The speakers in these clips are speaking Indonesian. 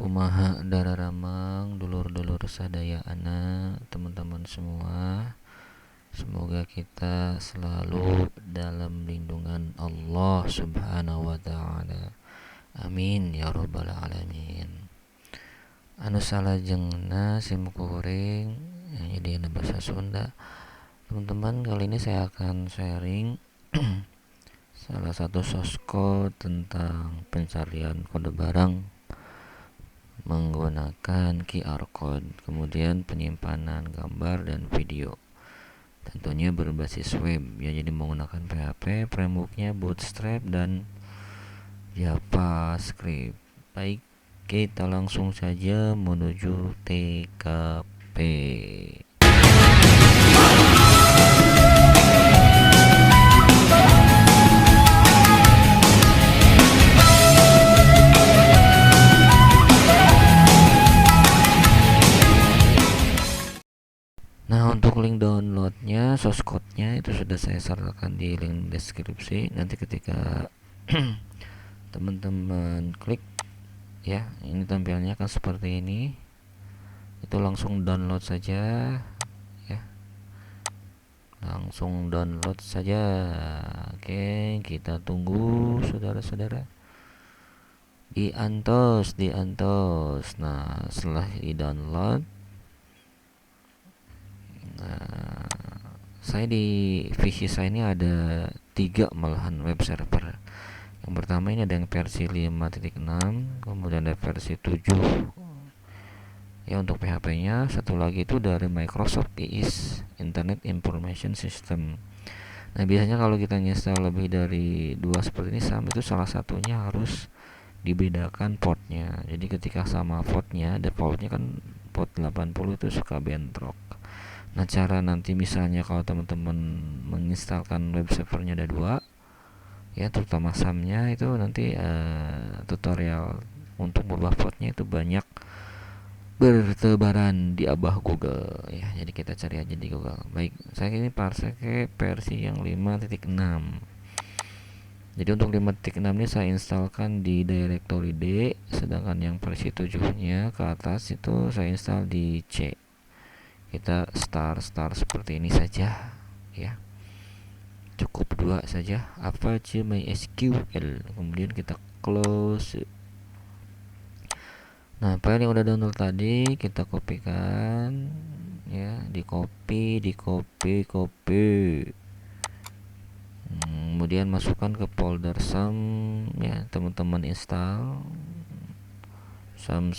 Kumaha dararamang dulur-dulur sadaya anak teman-teman semua, semoga kita selalu dalam lindungan Allah subhanahu wa ta'ala, amin ya rabbal alamin. Anu salajengna simkuring jadi bahasa Sunda. Teman-teman, kali ini saya akan sharing salah satu source code tentang pencarian kode barang menggunakan QR code, kemudian penyimpanan gambar dan video, tentunya berbasis web ya, jadi menggunakan PHP, frameworknya Bootstrap dan JavaScript. Baik, kita langsung saja menuju TKP. Nah, untuk link downloadnya, source code-nya itu sudah saya sertakan di link deskripsi. Nanti ketika teman-teman klik ya, ini tampilnya akan seperti ini. Itu langsung download saja ya. Langsung download saja. Oke, kita tunggu saudara-saudara. Diantos. Nah, setelah di-download, nah, saya di PC saya ini ada 3 malahan web server. Yang pertama ini ada yang versi 5.6, kemudian ada versi 7 ya untuk PHP-nya. Satu lagi itu dari Microsoft IIS, Internet Information System. Nah, biasanya kalau kita install lebih dari 2 seperti ini, itu salah satunya harus dibedakan portnya. Jadi ketika sama portnya, defaultnya kan port 80 itu suka bentrok. Nah, cara nanti misalnya kalau teman-teman menginstalkan web servernya ada 2 ya, terutama SAM-nya itu nanti tutorial untuk merubah portnya itu banyak bertebaran di abah Google ya. Jadi kita cari aja di Google. Baik, saya ini pakai versi yang 5.6. Jadi untuk 5.6 ini saya instalkan di directory D, sedangkan yang versi 7-nya ke atas itu saya install di C. Kita start seperti ini saja ya, cukup 2 saja, Apache MySQL, kemudian kita close. Nah, file yang udah download tadi kita kopikan ya, di copy, kemudian masukkan ke folder SAM ya, teman-teman install SAM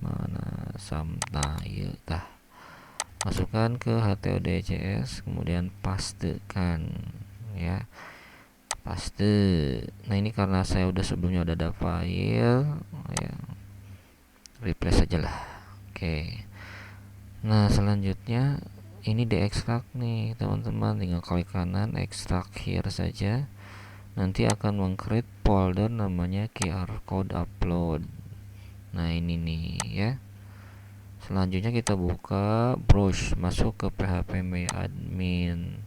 mana SAM, nah iya tah, masukkan ke htodcs, kemudian pastekan ya, paste. Nah, ini karena saya udah sebelumnya udah ada file ya, replace aja lah. Oke. Nah, selanjutnya ini diekstrak nih teman-teman, tinggal klik kanan ekstrak here saja. Nanti akan meng-create folder namanya QR code upload. Nah, ini nih ya. Selanjutnya kita buka browse, masuk ke phpMyAdmin.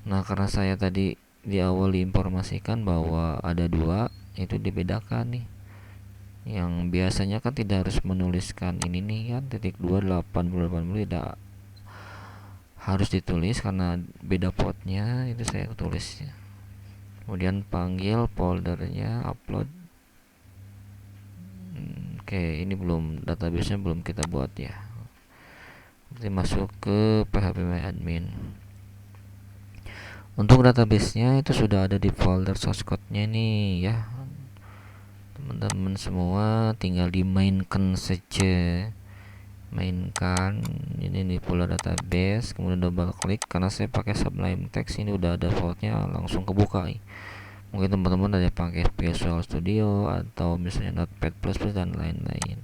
Nah, karena saya tadi di awal diinformasikan bahwa ada 2, itu dibedakan nih. Yang biasanya kan tidak harus menuliskan ini nih kan, titik 2.80 tidak harus ditulis karena beda portnya, itu saya tulis ya. Kemudian panggil foldernya upload. Oke, ini belum, database-nya belum kita buat ya. Nanti masuk ke phpMyAdmin. Untuk database-nya itu sudah ada di folder source code-nya nih ya. Teman-teman semua tinggal dimainkan saja. Mainkan ini di folder database, kemudian double klik. Karena saya pakai Sublime Text, ini udah ada voltnya, langsung kebuka nih. Mungkin teman-teman ada pakai Visual Studio atau misalnya Notepad++ dan lain-lain.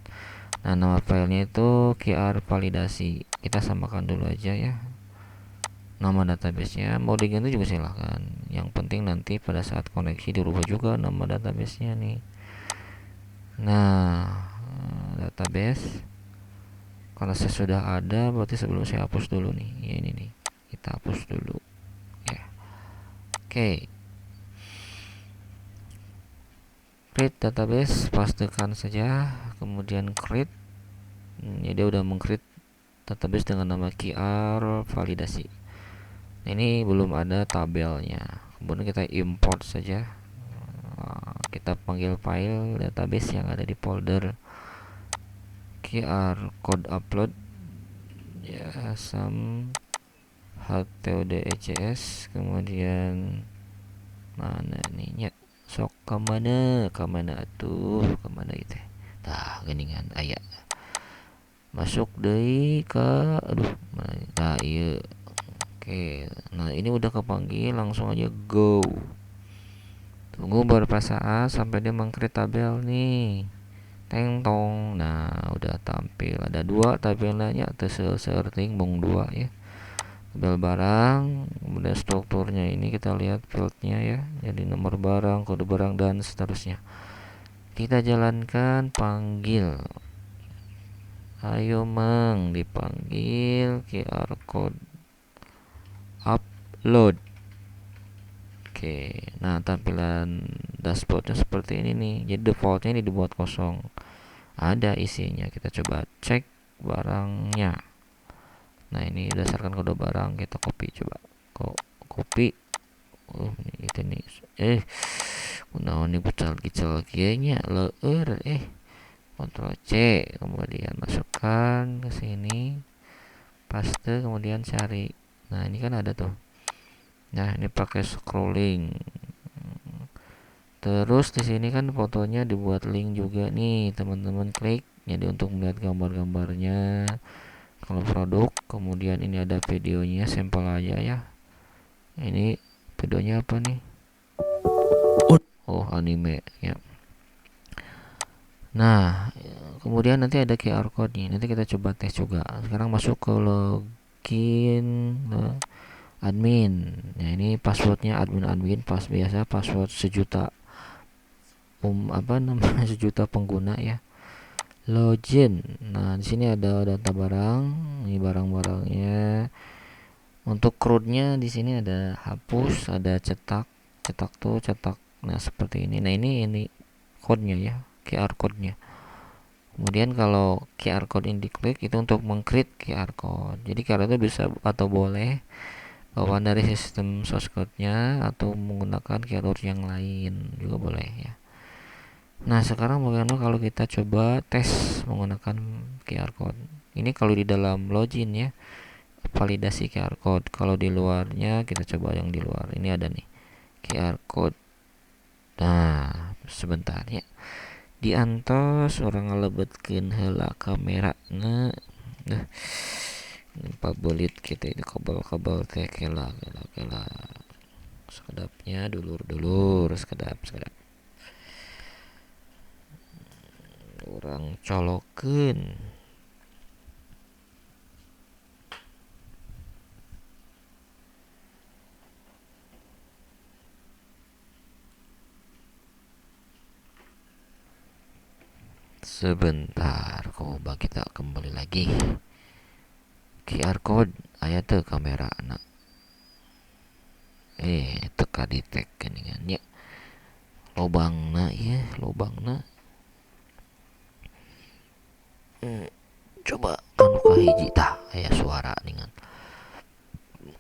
Nah, nama filenya itu QR validasi. Kita samakan dulu aja ya. Nama databasenya mau diganti juga silahkan. Yang penting nanti pada saat koneksi dirubah juga nama databasenya nih. Nah, database karena saya sudah ada, berarti sebelum saya hapus dulu nih ya, ini nih kita hapus dulu ya. Oke, create database, pastekan saja, kemudian create. Ya, dia udah meng-create database dengan nama QR validasi. Nah, ini belum ada tabelnya. Kemudian kita import saja. Kita panggil file database yang ada di folder QR code upload ya, some htodcs. Kemudian mana nih ya, sok kemana kemana itu tah geningan aya masuk deh ke nah iya. Oke, nah ini udah kepanggil, langsung aja go. Tunggu beberapa saat sampai dia meng-create tabel nih. Teng tong. Nah, udah tampil. Ada dua tabelnya, tersearting bong dua ya. Tabel barang, kemudian strukturnya ini kita lihat fieldnya ya. Jadi nomor barang, kode barang dan seterusnya. Kita jalankan, panggil. Ayo mang, dipanggil QR code upload. Oke, nah tampilan dashboardnya seperti ini nih. Jadi defaultnya ini dibuat kosong, ada isinya. Kita coba cek barangnya. Nah, ini berdasarkan kode barang, kita copy, coba copy. Ini itu nih. Kunaon nih bucal-gical kieunya leur Ctrl C, kemudian masukkan ke sini, paste, kemudian cari. Nah, ini kan ada tuh. Nah, ini pakai scrolling. Terus di sini kan fotonya dibuat link juga nih, teman-teman klik. Jadi untuk melihat gambar-gambarnya, kalau produk, kemudian ini ada videonya, sampel aja ya. Ini videonya apa nih? Oh, anime ya. Nah, kemudian nanti ada QR code nih. Nanti kita coba tes juga. Sekarang masuk ke login admin. Nah, ini passwordnya admin pas biasa, password sejuta sejuta pengguna ya. Login. Nah, di sini ada data barang, ini barang-barangnya. Untuk CRUD-nya di sini ada hapus, ada cetak tuh, cetak. Nah, seperti ini. Nah, ini code-nya ya, QR code-nya. Kemudian kalau QR code ini diklik, itu untuk meng-create QR code. Jadi QR itu bisa atau boleh bawaan dari sistem source code-nya atau menggunakan QR code yang lain juga boleh ya. Nah, sekarang bagaimana kalau kita coba tes menggunakan QR code? Ini kalau di dalam login ya, validasi QR code. Kalau di luarnya, kita coba yang di luar. Ini ada nih QR code. Nah, sebentar ya. Diantos orang ngelebetkeun heula kamera nah pabelit kita ini kabel-kabel teh kela sekedapnya dulur sekedap orang colokeun. Sebentar, coba kita kembali lagi. QR code aya teu kamera anak. Teka detect geningan ya. Lobangna ya, lobangna. Coba kan kahiji tah aya suara dengan.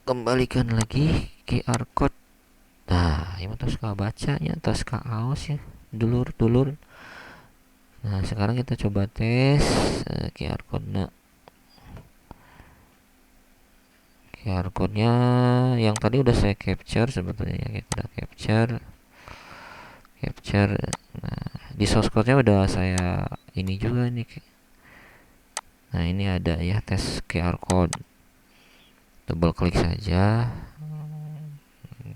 Kembalikan lagi QR code. Nah, ini terus bacanya, terus aos ya, dulur. Nah, sekarang kita coba tes QR code-nya yang tadi udah saya capture sebetulnya ya, kita udah capture. Nah, di source code-nya udah saya ini juga nih. Nah, ini ada ya tes QR code. Double klik saja.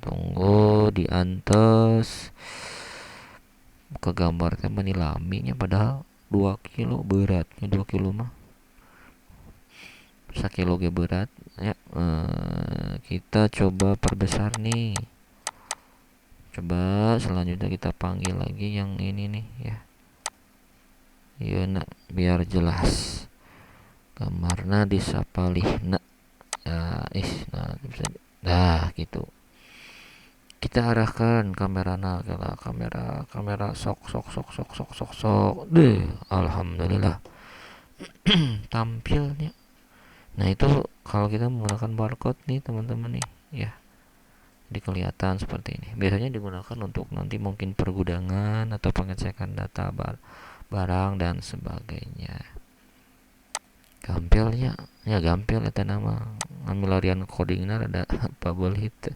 Tunggu diantos ke gambar teh menilaminya padahal 2 kilo beratnya, 2 kilo mah 1 kilo ge berat ya. Kita coba perbesar nih. Coba selanjutnya kita panggil lagi yang ini nih ya. Yeuna biar jelas gambarna disapalihna. Nah, bisa. Nah, gitu. kita arahkan kamera ke kamera sok sok sok sok sok sok sok deh, alhamdulillah tampilnya. Nah itu kalau kita menggunakan barcode nih teman-teman nih ya, di kelihatan seperti ini. Biasanya digunakan untuk nanti mungkin pergudangan atau pengecekan data barang dan sebagainya. Gampilnya ya, gampil itu nama ambil larian codingnya ada bubble hit.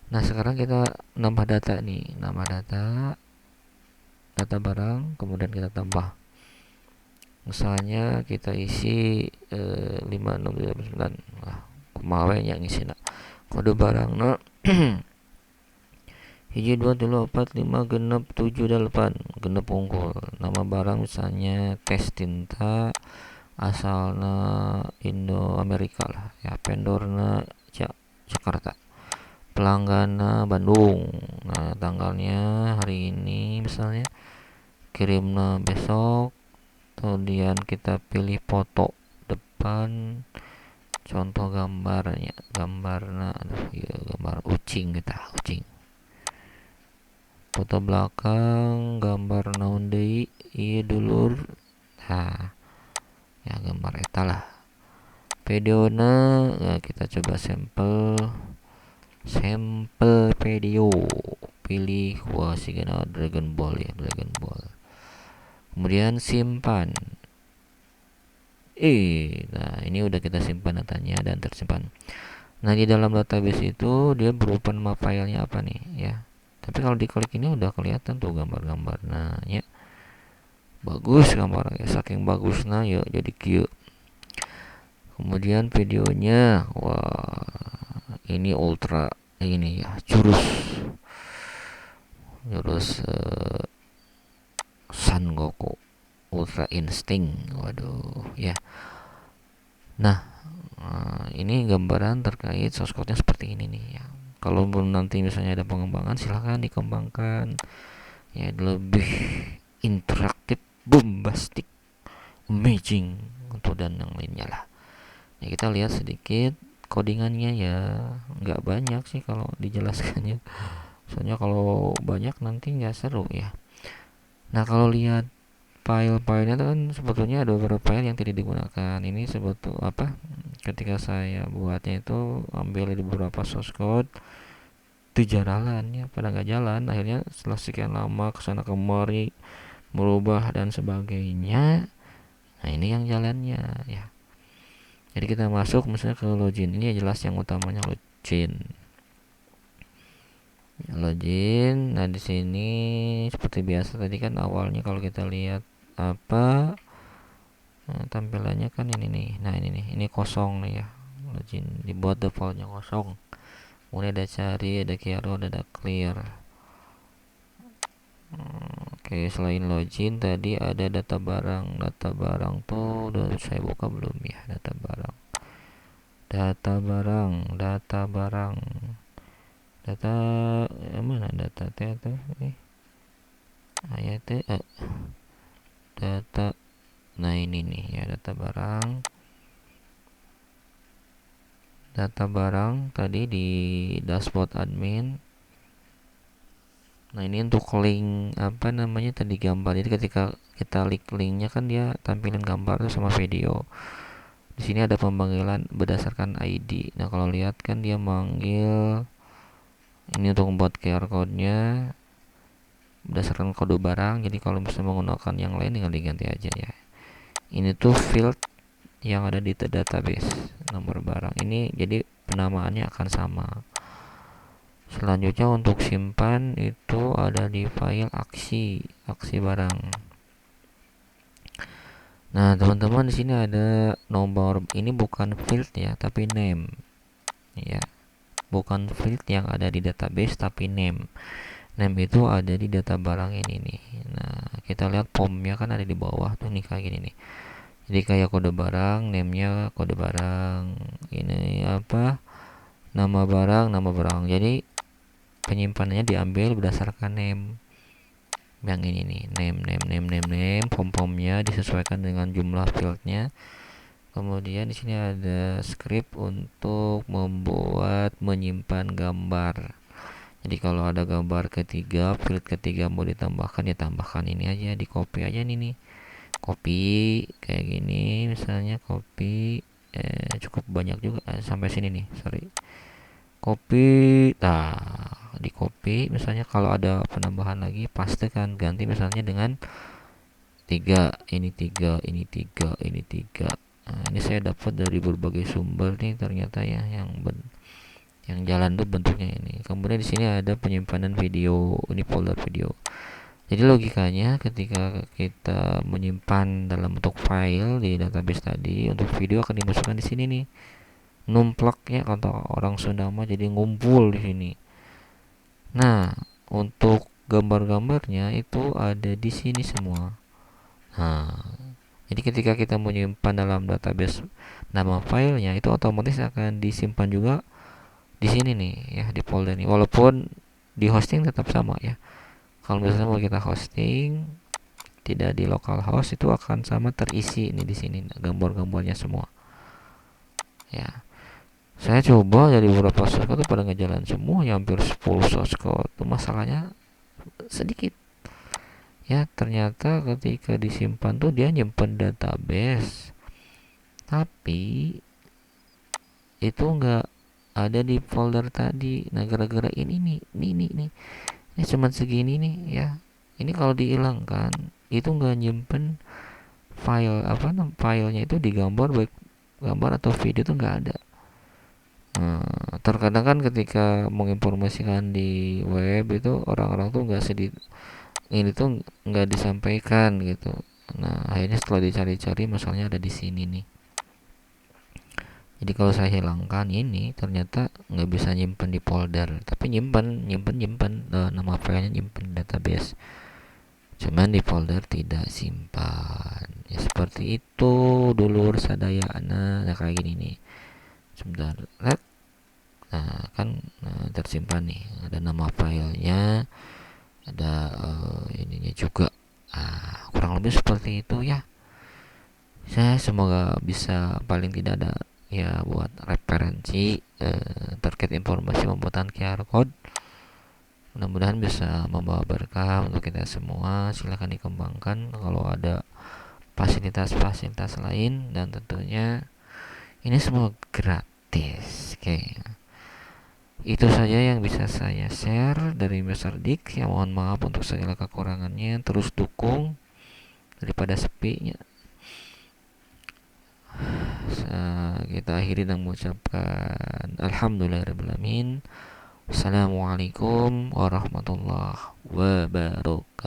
Nah sekarang kita nambah data nih, nambah data barang, kemudian kita tambah, misalnya kita isi 5639. Nah kumaha yang ngisi nak kode barang nah hiji 2 3 4 5 genep 7 8 genep unggul. Nama barang misalnya tes tinta asalna Indo Amerika lah ya, vendorna Jakarta, pelangganna Bandung. Nah tanggalnya hari ini misalnya, kirimnya besok. Kemudian kita pilih foto depan, contoh gambarnya aduh ya, gambar ucing, kita ucing. Foto belakang gambar naon deui ieu dulur. Nah ya gambar eta lah. Videona ya, kita coba sampel video, pilih wah sigana Dragon Ball ya, Dragon Ball. Kemudian simpan. Nah ini udah kita simpan datanya dan tersimpan. Nah di dalam database itu dia berupa nama filenya apa nih ya. Tapi kalau diklik ini udah kelihatan tuh gambar-gambar. Nah ya bagus gambarnya, saking bagusnya ya jadi kieu. Kemudian videonya wah ini ultra ini ya, jurus San Goku Ultra Instinct. Waduh ya. Nah ini gambaran terkait source code-nya seperti ini nih ya. Kalau nanti misalnya ada pengembangan, silahkan dikembangkan ya, lebih interaktif, bombastic, amazing untuk dan yang lainnya lah. Ya kita lihat sedikit codingannya ya, nggak banyak sih kalau dijelaskannya. Soalnya kalau banyak nanti nggak seru ya. Nah kalau lihat file-filenya kan sebetulnya ada beberapa file yang tidak digunakan. Ini ketika saya buatnya itu ambil dari beberapa source code, itu jalannya pada nggak jalan. Akhirnya setelah sekian lama kesana kemari merubah dan sebagainya, nah ini yang jalannya ya. Jadi kita masuk misalnya ke login, ini jelas yang utamanya login. Nah di sini seperti biasa tadi kan awalnya kalau kita lihat tampilannya kan ini nih. Nah ini kosong nih ya, login dibuat defaultnya kosong. Kemudian ada cari, ada keyboard, ada clear. Oke, selain login tadi ada data barang. Data barang tuh udah saya buka belum ya? Data barang data mana data teh ayat data. Nah ini nih ya, data barang tadi di dashboard admin. Nah ini untuk link tadi gambar. Jadi ketika kita klik linknya kan dia tampilin gambar tuh sama video. Di sini ada pemanggilan berdasarkan ID. Nah kalau lihat kan dia manggil ini untuk membuat QR code-nya berdasarkan kode barang. Jadi kalau bisa menggunakan yang lain tinggal diganti aja ya. Ini tuh field yang ada di database nomor barang ini, jadi penamaannya akan sama. Selanjutnya untuk simpan itu ada di file aksi barang. Nah teman-teman di sini ada nomor, ini bukan field ya tapi name ya, bukan field yang ada di database tapi name itu ada di data barang ini nih. Nah kita lihat formnya kan ada di bawah tuh nih kayak gini nih. Jadi kayak kode barang, name-nya kode barang, ini nama barang. Jadi penyimpanannya diambil berdasarkan name yang ini nih, name. Form-formnya disesuaikan dengan jumlah fieldnya. Kemudian di sini ada script untuk menyimpan gambar. Jadi kalau ada gambar ketiga, field ketiga mau ditambahkan, ya tambahkan ini aja, di copy aja nih, copy kayak gini misalnya, copy cukup banyak juga, sampai sini nih, sorry, copy, nah di copy misalnya. Kalau ada penambahan lagi, paste kan, ganti misalnya dengan tiga, ini tiga, ini tiga, ini tiga. Nah, ini saya dapat dari berbagai sumber nih ternyata ya, yang jalan tuh bentuknya ini. Kemudian di sini ada penyimpanan video, ini folder video. Jadi logikanya ketika kita menyimpan dalam bentuk file di database tadi, untuk video akan dimasukkan di sini nih. Numplaknya kata orang Sunda mah, jadi ngumpul di sini. Nah, untuk gambar-gambarnya itu ada di sini semua. Nah, jadi ketika kita menyimpan dalam database, nama filenya itu otomatis akan disimpan juga di sini nih ya, di folder ini. Walaupun di hosting tetap sama ya. Kalau misalnya mau kita hosting tidak di localhost, itu akan sama terisi ini di sini gambar-gambarnya semua. Ya. Saya coba dari beberapa source code pada ngejalan semua, ya hampir 10 source code. Itu masalahnya sedikit. Ya, ternyata ketika disimpan tuh dia nyimpen database. Tapi itu nggak ada di folder tadi. Nah, gara-gara ini nih, nih. Ini cuma segini nih ya. Ini kalau dihilangkan, itu nggak nyimpen file apa filenya itu di gambar, baik gambar atau video itu nggak ada. Nah, terkadang kan ketika menginformasikan di web itu orang-orang tuh nggak sedih, ini tuh nggak disampaikan gitu. Nah, akhirnya setelah dicari-cari, masalahnya ada di sini nih. Jadi kalau saya hilangkan ini, ternyata nggak bisa nyimpen di folder, tapi nyimpen nama filenya, nyimpen database. Cuman di folder tidak simpan. Ya seperti itu dulur sadayana. Nah kayak gini nih. Sebentar. Nah kan, tersimpan nih. Ada nama filenya, ada ininya juga. Kurang lebih seperti itu ya. Saya semoga bisa, paling tidak ada ya, buat referensi terkait informasi pembuatan QR code. Mudah-mudahan bisa membawa berkah untuk kita semua. Silahkan dikembangkan kalau ada fasilitas-fasilitas lain, dan tentunya ini semua gratis. Oke, itu saja yang bisa saya share dari Mr. Dik. Ya mohon maaf untuk segala kekurangannya. Terus dukung daripada sepinya. Kita akhiri dengan mengucapkan alhamdulillahirrahmanirrahim. Assalamualaikum warahmatullahi wabarakatuh.